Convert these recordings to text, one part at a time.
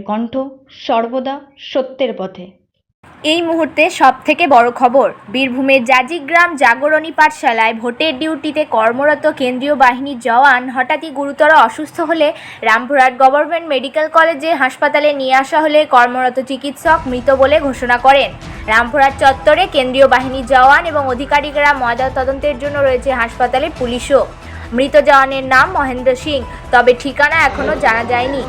কণ্ঠ, সর্বদা সত্যের পথে। এই মুহূর্তে সবথেকে বড় খবর, বীরভূমের জাজিগ্রাম জাগরণী পাঠশালায় ভোটের ডিউটিতে কর্মরত কেন্দ্রীয় বাহিনীর জওয়ান হঠাৎই গুরুতর অসুস্থ হলে রামপুরহাট গভর্নমেন্ট মেডিকেল কলেজে হাসপাতালে নিয়ে আসা হলে কর্মরত চিকিৎসক মৃত বলে ঘোষণা করেন। রামপুরহাট চত্বরে কেন্দ্রীয় বাহিনীর জওয়ান এবং অধিকারিকরা ময়নাতদন্তের জন্য রয়েছে হাসপাতালে পুলিশও। মৃত জওয়ানের নাম মহেন্দ্র সিং, তবে ঠিকানা এখনও জানা যায়নি।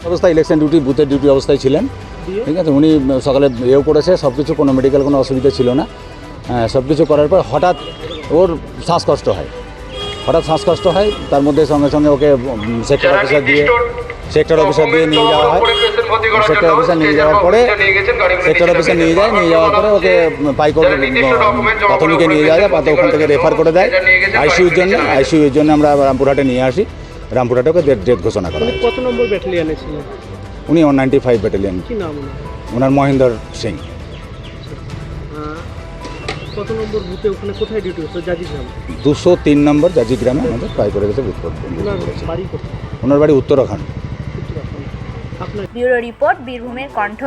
অবস্থায় ইলেকশন ডিউটি, বুথের ডিউটি অবস্থায় ছিলেন, ঠিক আছে। উনি সকালে এও করেছে, সব কিছু, কোনো মেডিকেল কোনো অসুবিধা ছিল না। সব কিছু করার পর হঠাৎ ওর শ্বাসকষ্ট হয়, তার মধ্যে সঙ্গে সঙ্গে ওকে সেক্টর অফিসার দিয়ে নিয়ে যাওয়া হয়। সেক্টর অফিসার নিয়ে যাওয়ার পরে নিয়ে যাওয়ার পরে ওকে পাইকোট প্রাথমিকে নিয়ে যাওয়া যায়, ওখান থেকে রেফার করে দেয় আইসিইউর জন্য আমরা রামপুরহাটে নিয়ে আসি। রামপুরহাটে ওকে ডেথ ঘোষণা করা হয়। কত নম্বর ব্যাটালিয়নে ছিলেন উনি 195 ব্যাটালিয়ন। কি নাম ওনার মহেন্দ্র সিং। কত নম্বর বুথে, ওখানে কোথায় ডিউটি হচ্ছে? জাজিগ্রাম 203 নম্বর জাজিগ্রামে আমাদের ট্রাই করে গেছে বুথ করতে। বাড়ি কোথায়? ওনার বাড়ি উত্তরাখণ্ড। আপনার ব্যুরো রিপোর্ট, বীরভূমের কণ্ঠ।